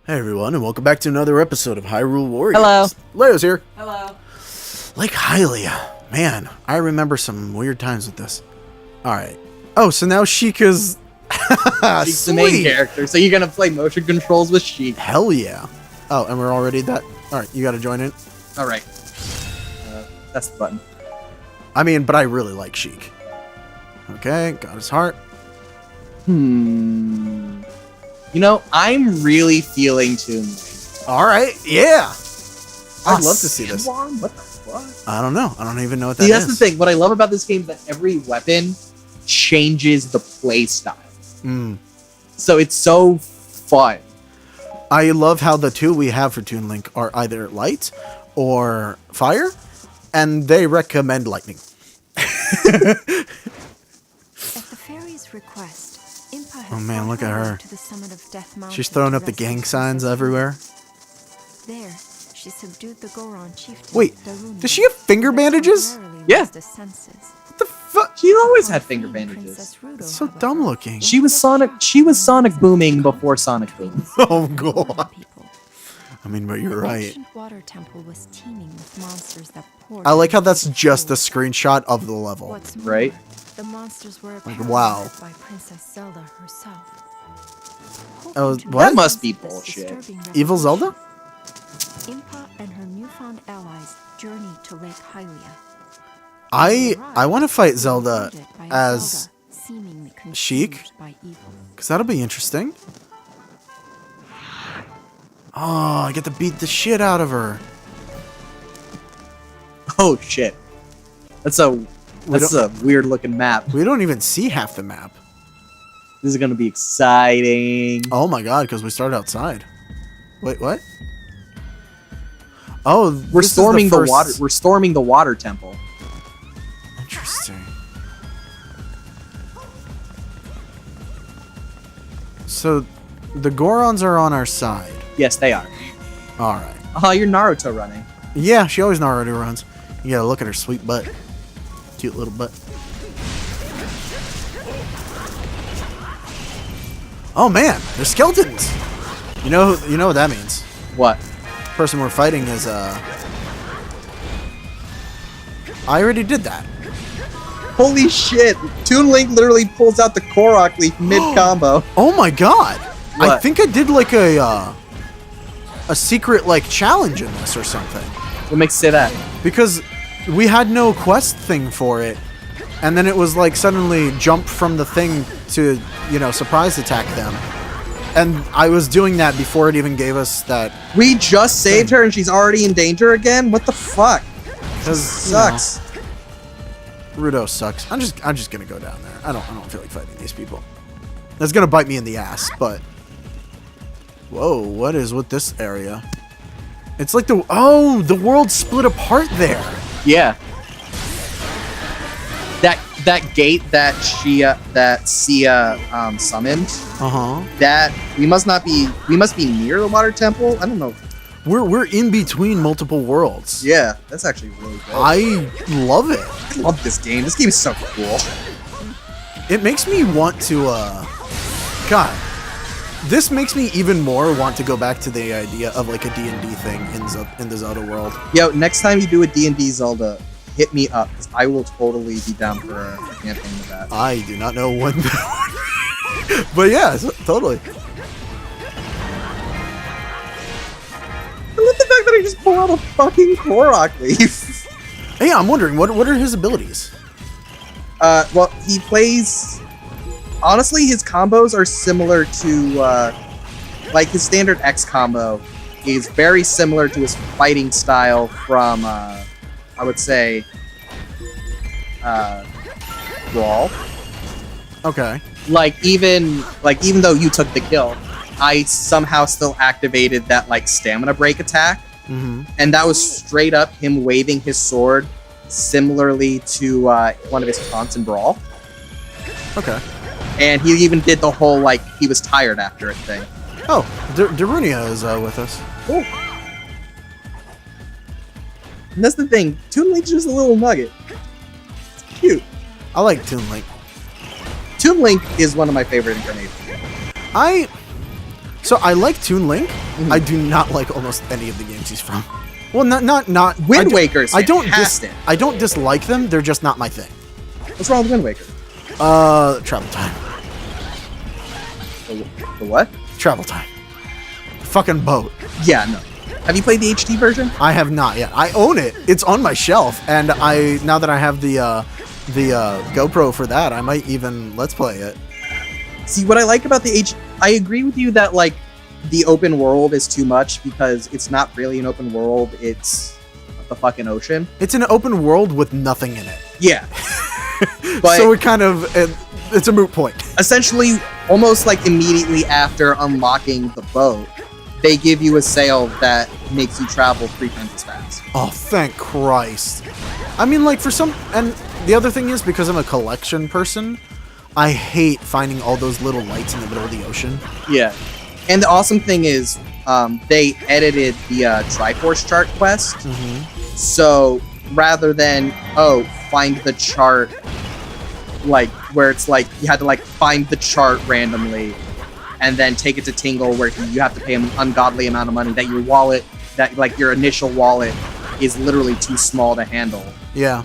Hey everyone, and welcome back to another episode of Hyrule Warriors. Hello. Leo's here. Hello. Lake Hylia. Man, I remember some weird times with this. Alright. Oh, so now Sheikah's... Sheik's the main character, so you're gonna play motion controls with Sheik. Hell yeah. Oh, and we're already that... Alright, you gotta join in. Alright. That's the button. I mean, but I really like Sheik. Okay, got his heart. You know, I'm really feeling Toon Link. Alright, yeah. I'd love to see this. What the fuck? I don't know. I don't even know what that See, is. that's the thing. What I love about this game is that every weapon changes the play style. So it's so fun. I love how the two we have for Toon Link are either light or fire, and they recommend lightning. At the fairy's request, Impa has Oh man, look at her. to the summit of Death Mountain She's throwing to up the gang rescue signs Princess everywhere. There, she subdued the Goron chieftain. Wait, Darun, does she have finger bandages? temporarily Yeah. lost his senses. What the fuck? She always had On finger freeing bandages. Princess Ruto, It's so however, dumb looking. She was Sonic booming before Sonic Boom. Oh god. people. I mean, but you're The right. ancient water temple was teeming with monsters that poured I like how into that's its just a shores. screenshot of the level. What's more, Right? the monsters were Like, apparently wow. led by Princess Zelda herself. Oh, Hoping to what? That must be this bullshit. disturbing Evil Zelda? Impa and her newfound allies journey to Lake Hylia. I want to fight Zelda Surrounded by a as Zelda seemingly Sheik? consumed by evil. because that'll be interesting. Oh, I get to beat the shit out of her. Oh shit. That's a weird looking map. We don't even see half the map. This is gonna be exciting. Oh my god, because we started outside. Wait, what? Oh, We're this is storming the first- water. We're storming the water temple. Interesting. So, the Gorons are on our side. Yes, they are. Alright. Oh, you're Naruto running. Yeah, she always Naruto runs. You gotta look at her sweet butt. Cute little butt. Oh man, they're skeletons! You know what that means. What? The person we're fighting is, I already did that. Holy shit! Toon Link literally pulls out the Korok leaf mid combo. Oh my god! I What? think I did like a secret like challenge in this or something. What makes you say that? Because we had no quest thing for it, and then it was like suddenly jump from the thing to, you know, surprise attack them. And I was doing that before it even gave us that. We just saved her and she's already in danger again. What the fuck? Because Sucks. Rudo sucks. I'm just gonna go down there. I don't feel like fighting these people. That's gonna bite me in the ass, but. Whoa, what is with this area? It's like the world split apart there. Yeah. That gate that Sia summoned. That we must be near the water temple. I don't know. We're in between multiple worlds. Yeah, that's actually really good. I love it. I love this game. This game is so cool. It makes me want to God. This makes me even more want to go back to the idea of like a D&D thing in the Zelda world. Yo, next time you do a D&D Zelda, hit me up, because I will totally be down for a campaign with that. I do not know when but yeah, totally. I love the fact that I just pull out a fucking Korok leaf. Hey, I'm wondering what are his abilities? Well, he plays... Honestly, his combos are similar to, like, his standard X combo is very similar to his fighting style from, I would say, Brawl. Okay. Like, even though you took the kill, I somehow still activated that, like, stamina break attack. Mm-hmm. And that was straight up him waving his sword similarly to one of his taunts in Brawl. Okay. And he even did the whole, like, he was tired after it thing. Oh, Darunia is with us. Cool. And that's the thing. Toon Link's just a little nugget. It's cute. I like Toon Link. Toon Link is one of my favorite incarnations. So I like Toon Link. Mhm. I do not like almost any of the games he's from. Well, not Wind Waker's I don't fantastic. I don't dislike them. They're just not my thing. What's wrong with Wind Waker? Travel time. The what? Travel time. Fucking boat. Yeah, no. Have you played the HD version? I have not yet. I own it. It's on my shelf, and now that I have the GoPro for that, I might even let's play it. See, what I like about I agree with you that, like, the open world is too much because it's not really an open world, it's the fucking ocean. It's an open world with nothing in it. Yeah. But so it's a moot point. essentially, almost like immediately after unlocking the boat, they give you a sail that makes you travel 3 times as fast. Oh, thank Christ. I mean, like, and the other thing is, because I'm a collection person, I hate finding all those little lights in the middle of the ocean. Yeah. And the awesome thing is, they edited the Triforce chart quest. Mm-hmm. So rather than, find the chart, like, where it's like, you had to, like, find the chart randomly and then take it to Tingle where you have to pay an ungodly amount of money that your initial wallet is literally too small to handle. Yeah.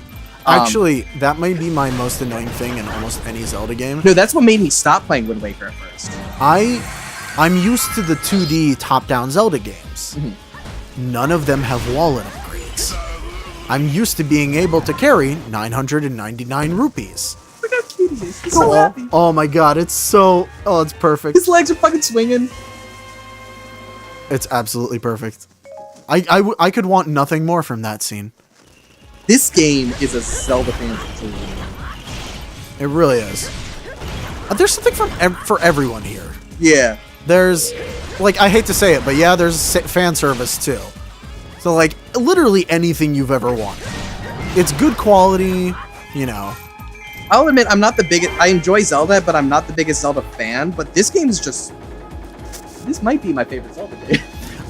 Actually, that might be my most annoying thing in almost any Zelda game. No, that's what made me stop playing Wind Waker at first. I'm used to the 2D top-down Zelda games. Mm-hmm. None of them have wallet upgrades. I'm used to being able to carry 999 rupees. Look how cute he is. He's so happy. Oh my god, it's perfect. His legs are fucking swinging. It's absolutely perfect. I could want nothing more from that scene. This game is a Zelda fan's dream. It really is. There's something for everyone here. Yeah. There's, like, I hate to say it, but yeah, there's fan service too. So, like, literally anything you've ever wanted. It's good quality, you know. I'll admit, I enjoy Zelda, but I'm not the biggest Zelda fan, but this game is this might be my favorite Zelda game.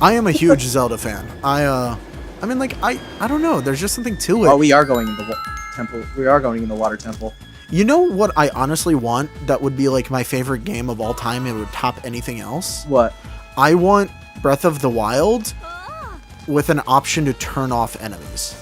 I am a huge Zelda fan. I mean, like, I don't know, there's just something to it. Oh, we are going in the temple. We are going in the water temple. You know what I honestly want that would be, like, my favorite game of all time? It would top anything else. What? I want Breath of the Wild with an option to turn off enemies.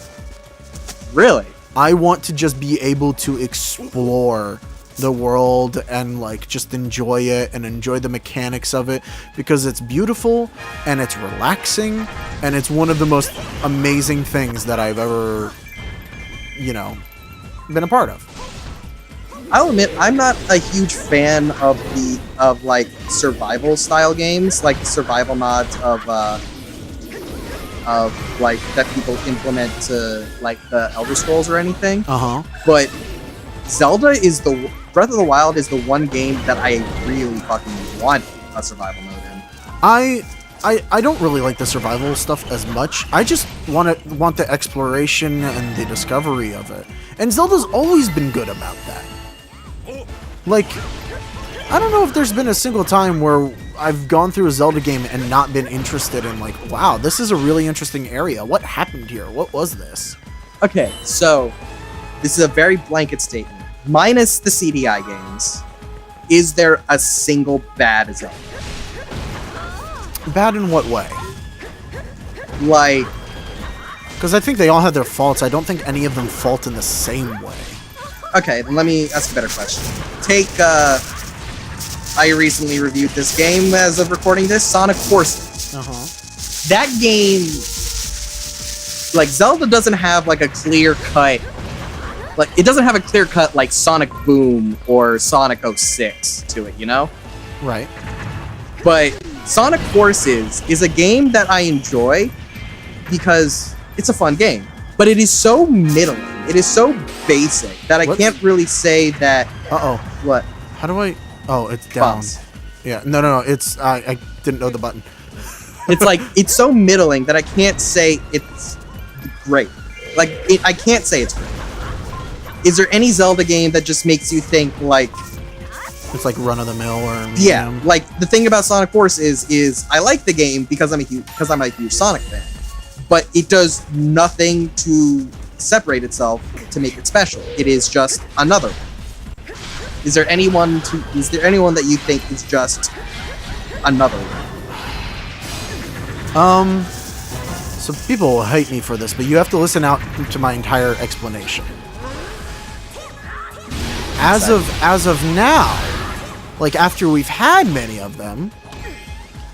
Really? I want to just be able to explore the world and, like, just enjoy it and enjoy the mechanics of it because it's beautiful and it's relaxing and it's one of the most amazing things that I've ever, you know, been a part of. I'll admit, I'm not a huge fan of like survival style games, like survival mods of like that people implement to like the Elder Scrolls or anything. But Breath of the Wild is the one game that I really fucking want a survival mode in. I don't really like the survival stuff as much. I just want the exploration and the discovery of it. And Zelda's always been good about that. Like, I don't know if there's been a single time where I've gone through a Zelda game and not been interested in, like, wow, this is a really interesting area. What happened here? What was this? Okay, so this is a very blanket statement. Minus the CDI games, is there a single bad Zelda? Bad in what way? Like, because I think they all have their faults. I don't think any of them fault in the same way. okay, then let me ask a better question. I recently reviewed this game as of recording this, Sonic Forces. That game, like, Zelda doesn't have, like, a clear-cut, like, it doesn't have a clear-cut, like, Sonic Boom or Sonic 06 to it, you know? Right. But Sonic Forces is a game that I enjoy because it's a fun game. But it is so middling. It is so basic that I can't really say that... Uh-oh. What? How do I... Oh, it's down. Bounce. Yeah, no, it's... I didn't know the button. It's like, it's so middling that I can't say it's great. Like, I can't say it's great. Is there any Zelda game that just makes you think, like... It's like run-of-the-mill or... Yeah, like, the thing about Sonic Forces is I like the game because I'm a huge Sonic fan. But it does nothing to separate itself to make it special. It is just another one. Is there anyone that you think is just another one? So people will hate me for this, but you have to listen out to my entire explanation. As of now, like after we've had many of them,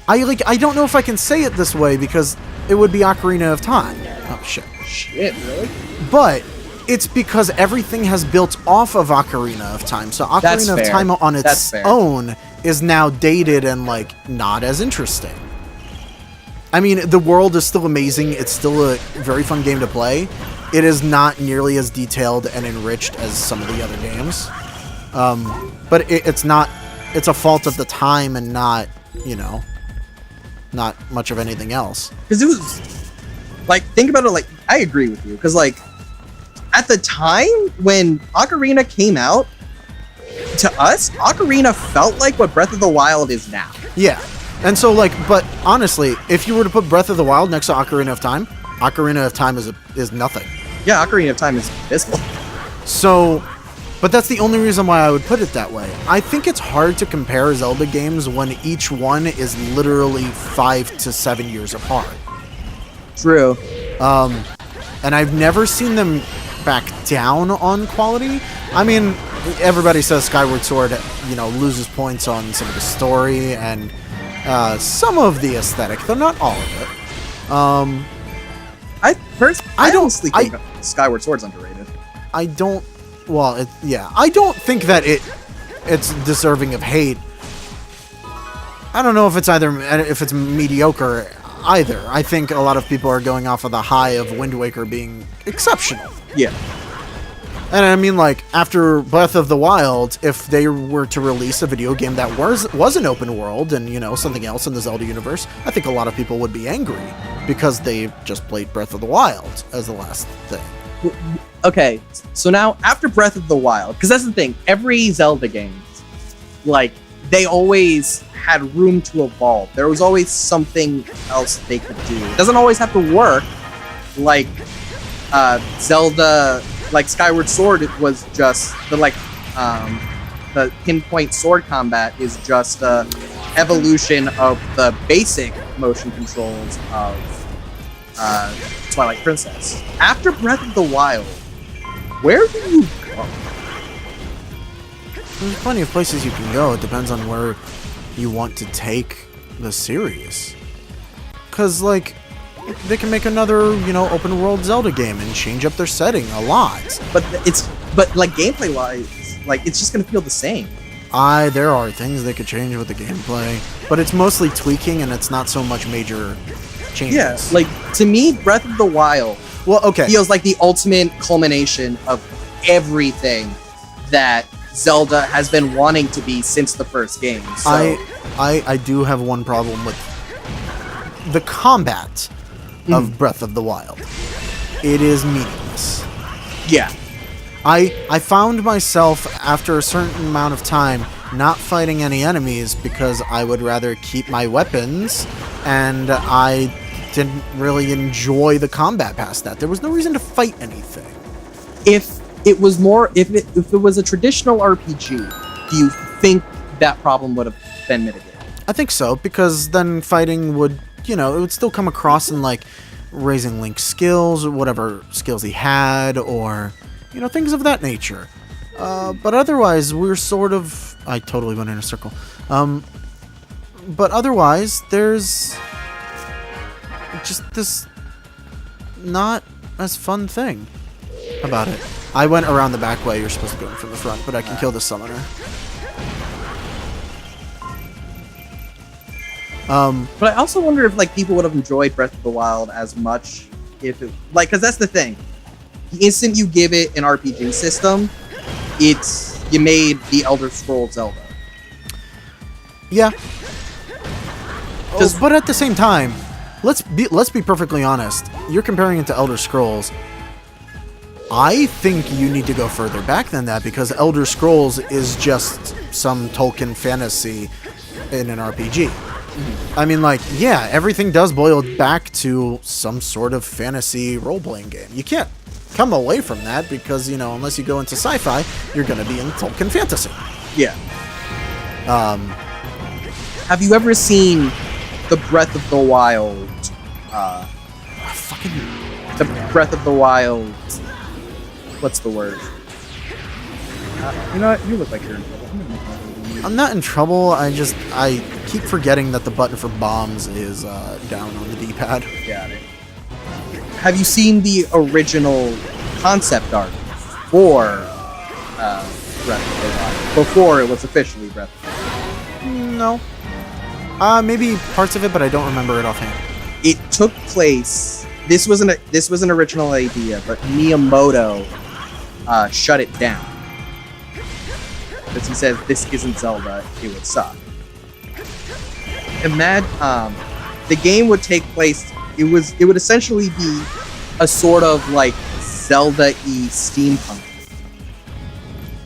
I don't know if I can say it this way because it would be Ocarina of Time. Oh shit. Shit, really? But it's because everything has built off of Ocarina of Time. So That's Ocarina of fair. Time on That's its fair. own is now dated and like not as interesting. I mean, the world is still amazing. It's still a very fun game to play. It is not nearly as detailed and enriched as some of the other games. But it's not... It's a fault of the time and not, you know, not much of anything else. Because it was... Like, think about it, like, I agree with you. Because, like, at the time when Ocarina came out, to us, Ocarina felt like what Breath of the Wild is now. Yeah. And so, like, but honestly, if you were to put Breath of the Wild next to Ocarina of Time is nothing. Yeah, Ocarina of Time is abysmal. So, but that's the only reason why I would put it that way. I think it's hard to compare Zelda games when each one is literally 5 to 7 years apart. True. And I've never seen them back down on quality. I mean, everybody says Skyward Sword, you know, loses points on some of the story and some of the aesthetic, though not all of it. I don't- honestly think Skyward Sword's underrated. I don't. Well, I don't think that it's deserving of hate. I don't know if it's mediocre either. I think a lot of people are going off of the high of Wind Waker being exceptional. Yeah. And I mean, like, after Breath of the Wild, if they were to release a video game that was an open world and, you know, something else in the Zelda universe, I think a lot of people would be angry because they just played Breath of the Wild as the last thing. Okay, so now after Breath of the Wild, because that's the thing, every Zelda game, like, they always had room to evolve. There was always something else they could do. It doesn't always have to work. Like, Zelda, like Skyward Sword, it was just the pinpoint sword combat is just a evolution of the basic motion controls of Twilight Princess. After Breath of the Wild, where do you go? There's plenty of places you can go. It depends on where you want to take the series. Because, like, they can make another, you know, open world Zelda game and change up their setting a lot. But like gameplay wise, like it's just gonna feel the same. There are things they could change with the gameplay, but it's mostly tweaking and it's not so much major changes. Yeah, like to me, Breath of the Wild feels like the ultimate culmination of everything that Zelda has been wanting to be since the first game. So, I do have one problem with the combat of Breath of the Wild. It is meaningless. yeah, I found myself, after a certain amount of time, not fighting any enemies because I would rather keep my weapons, and I didn't really enjoy the combat past that. There was no reason to fight anything. if it was a traditional RPG, do you think that problem would have been mitigated? I think so, because then fighting would, you know, it would still come across in, like, raising Link's skills, or whatever skills he had, or, you know, things of that nature. But otherwise, we're sort of... I totally went in a circle. But otherwise, there's just this not as fun thing about it. I went around the back way. You're supposed to go in from the front, but I can kill the summoner. But I also wonder if like people would have enjoyed Breath of the Wild as much if it, like, because that's the thing. The instant you give it an RPG system, you made the Elder Scrolls Zelda. Yeah. But at the same time, let's be perfectly honest. You're comparing it to Elder Scrolls. I think you need to go further back than that, because Elder Scrolls is just some Tolkien fantasy in an RPG. I mean, like, yeah, everything does boil back to some sort of fantasy role-playing game. You can't come away from that because, you know, unless you go into sci-fi, you're going to be in Tolkien fantasy. Yeah. Have you ever seen the Breath of the Wild Fucking. the Breath of the Wild. What's the word? You know what? You look like you're in trouble. I'm gonna make my video. I'm not in trouble. I keep forgetting that the button for bombs is down on the D-pad. Got it. Have you seen the original concept art for Breath of the Wild? Before it was officially Breath of the Wild? No. Maybe parts of it, but I don't remember it offhand. It took place. This was an original idea, but Miyamoto shut it down because he said this isn't Zelda. It would suck. Imagine the game would take place. It would essentially be a sort of like Zelda-y steampunk.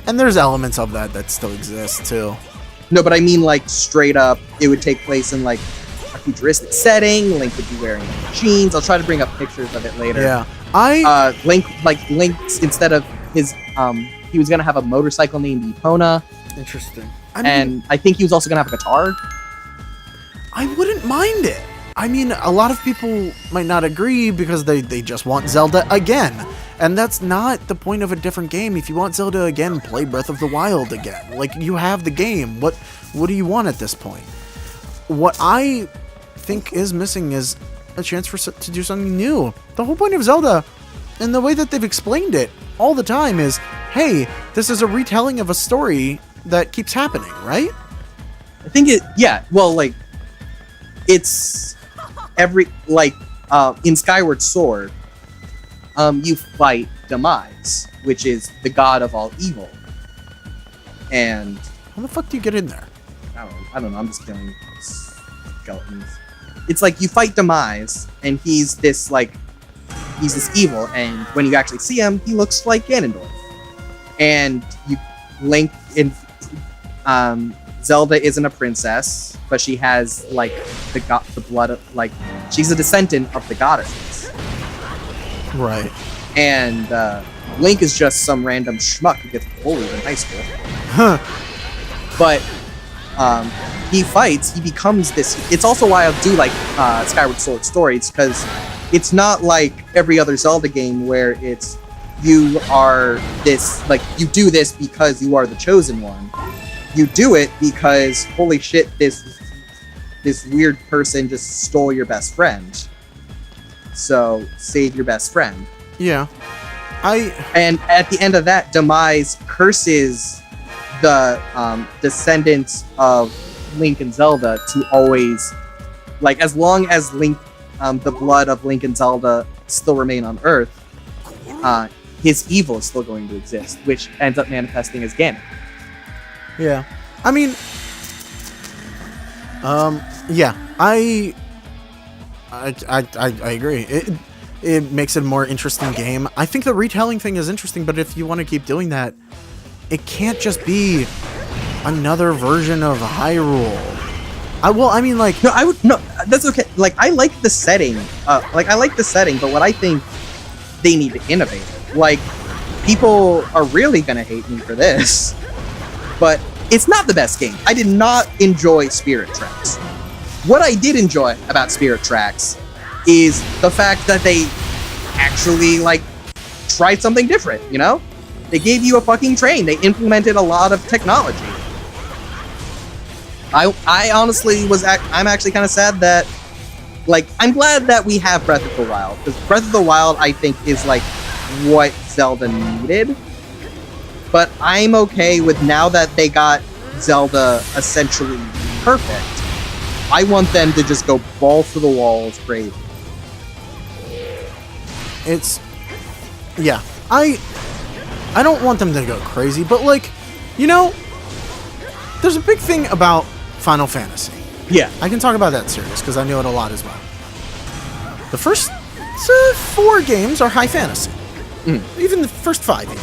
And there's elements of that still exist too. No, but I mean like straight up. It would take place in like a futuristic setting. Link would be wearing jeans. I'll try to bring up pictures of it later. Yeah, Link instead of his he was gonna have a motorcycle named Epona. Interesting. And I think he was also gonna have a guitar. I wouldn't mind it. I mean, a lot of people might not agree because they just want Zelda again. And that's not the point of a different game. If you want Zelda again, play Breath of the Wild again. Like, you have the game. What do you want at this point? What I think is missing is a chance to do something new. The whole point of Zelda, and the way that they've explained it all the time, is, hey, this is a retelling of a story that keeps happening, right? I think it's in Skyward Sword, you fight Demise, which is the god of all evil. And How the fuck do you get in there? I don't know, I'm just killing skeletons. It's like you fight Demise, and he's this evil, and when you actually see him, he looks like Ganondorf. And Link in Zelda isn't a princess, but she has the blood of she's a descendant of the goddesses. Right. And Link is just some random schmuck who gets bullied in high school. Huh. But he fights, he becomes this. It's also why I do like Skyward Sword stories, because it's not like every other Zelda game where it's you are this, you do this because you are the chosen one. You do it because, holy shit, this weird person just stole your best friend. So save your best friend. Yeah. And at the end of that, Demise curses the descendants of Link and Zelda to always, as long as Link, the blood of Link and Zelda still remain on Earth, his evil is still going to exist, which ends up manifesting as Ganon. Yeah. I mean, yeah, I agree. It makes it a more interesting game. I think the retelling thing is interesting, but if you want to keep doing that, it can't just be another version of Hyrule. No, that's okay. I like the setting. I like the setting, but what I think they need to innovate. People are really gonna hate me for this, but it's not the best game. I did not enjoy Spirit Tracks. What I did enjoy about Spirit Tracks is the fact that they actually tried something different, you know? They gave you a fucking train. They implemented a lot of technology. I honestly I'm actually kind of sad that I'm glad that we have Breath of the Wild, because Breath of the Wild I think is what Zelda needed. But I'm okay with, now that they got Zelda essentially perfect, I want them to just go balls to the walls crazy. Yeah, I don't want them to go crazy, but there's a big thing about Final Fantasy. Yeah. I can talk about that series because I know it a lot as well. The first 4 games are high fantasy. Even the first 5 even.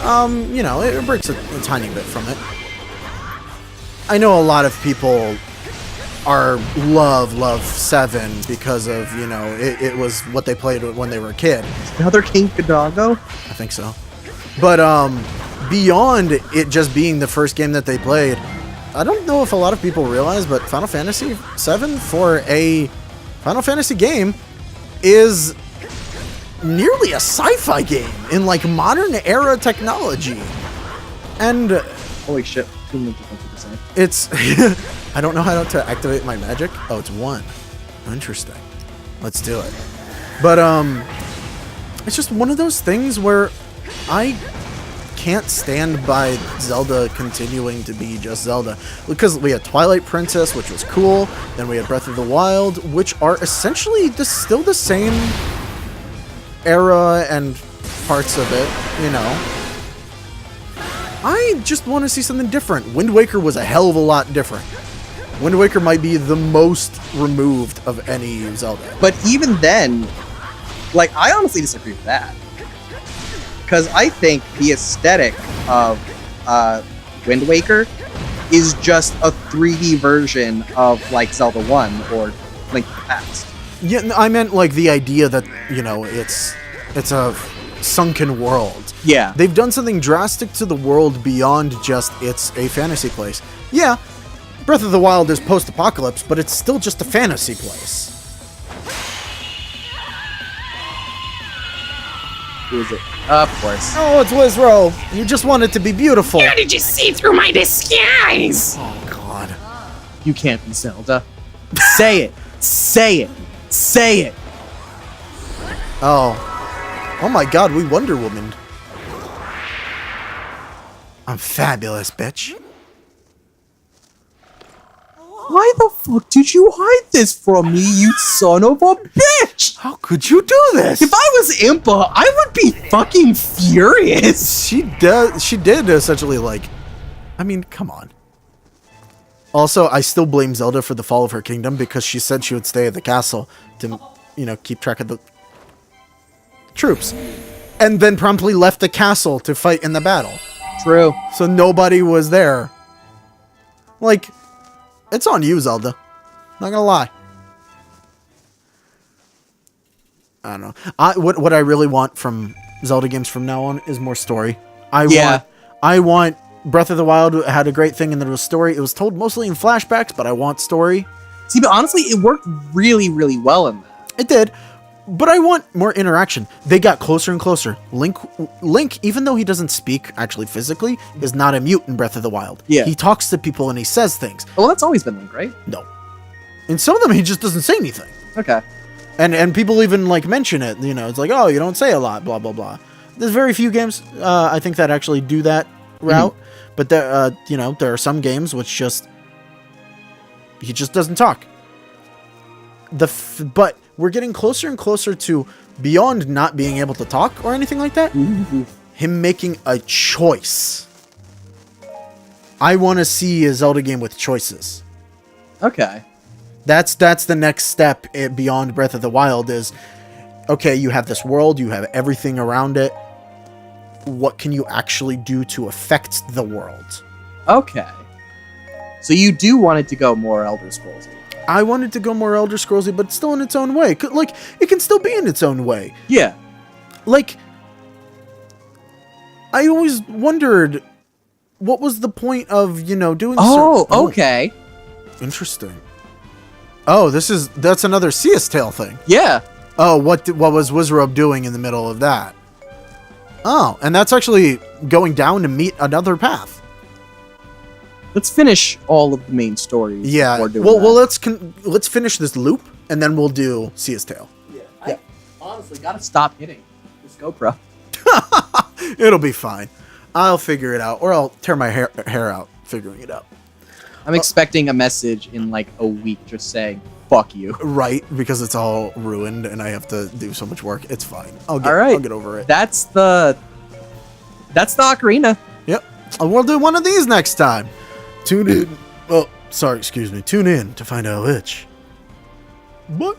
It breaks a tiny bit from it. I know a lot of people love 7 because of, it was what they played when they were a kid. Another King Kadongo? I think so. But beyond it just being the first game that they played, I don't know if a lot of people realize, but Final Fantasy 7, for a Final Fantasy game is nearly a sci-fi game in like modern era technology. And Holy shit. 250%. it's I don't know how to activate my magic. Oh, it's 1. Interesting. Let's do it. But it's just one of those things where I can't stand by Zelda continuing to be just Zelda, because we had Twilight Princess, which was cool, then we had Breath of the Wild, which are essentially still the same era and parts of it, you know. I just want to see something different. Wind Waker was a hell of a lot different. Wind Waker might be the most removed of any Zelda. But even then, like, I honestly disagree with that. Because I think the aesthetic of Wind Waker is just a 3D version of, like, Zelda 1 or Link to the Past. Yeah, no, I meant, like, the idea that, you know, it's a sunken world. Yeah. They've done something drastic to the world beyond just it's a fantasy place. Yeah, Breath of the Wild is post-apocalypse, but it's still just a fantasy place. Who is it? Of course. Oh, it's Wizro. You just want it to be beautiful. How did you see through my disguise? Oh, God. You can't be Zelda. Say it. Say it. Say it. Oh. Oh my God, we Wonder Woman. I'm fabulous, bitch. Why the fuck did you hide this from me, you son of a bitch? How could you do this? If I was Impa, I would be fucking furious. She did essentially, like, I mean, come on. Also, I still blame Zelda for the fall of her kingdom because she said she would stay at the castle to, you know, keep track of the troops. And then promptly left the castle to fight in the battle. True. So nobody was there. Like, it's on you, Zelda. Not gonna lie. I don't know. What I really want from Zelda games from now on is more story. I want Breath of the Wild had a great thing and there was story. It was told mostly in flashbacks, but I want story. See, but honestly, it worked really, really well in that. It did. But I want more interaction. They got closer and closer. Link, even though he doesn't speak actually physically, is not a mute in Breath of the Wild. Yeah. He talks to people and he says things. Well, that's always been Link, right? No. In some of them, he just doesn't say anything. Okay. And people even, like, mention it. You know, it's like, oh, you don't say a lot, blah, blah, blah. There's very few games, I think, that actually do that route. Mm-hmm. But, there, you know, there are some games which just... He just doesn't talk. But we're getting closer and closer to beyond not being able to talk or anything like that. Mm-hmm. Him making a choice. I want to see a Zelda game with choices. Okay. That's the next step beyond Breath of the Wild is, okay, you have this world, you have everything around it. What can you actually do to affect the world? Okay. So you do want it to go more Elder Scrolls. I wanted to go more Elder Scrollsy, but still in its own way. Like, it can still be in its own way. Yeah. Like, I always wondered, what was the point of, you know, doing okay. Interesting. Oh, that's another Sea's Tale thing. Yeah. Oh, what was Wizrobe doing in the middle of that? Oh, and that's actually going down to meet another path. Let's finish all of the main stories. Yeah. Before doing Well, that. let's finish this loop, and then we'll do Sea's Tale. Yeah. I honestly gotta stop hitting this GoPro. It'll be fine. I'll figure it out, or I'll tear my hair out figuring it out. I'm expecting a message in like a week just saying, fuck you. Right, because it's all ruined and I have to do so much work. It's fine. I'll get over it. That's the ocarina. Yep. We'll do one of these next time. Tune in. Oh, sorry, excuse me. Tune in to find out which. What?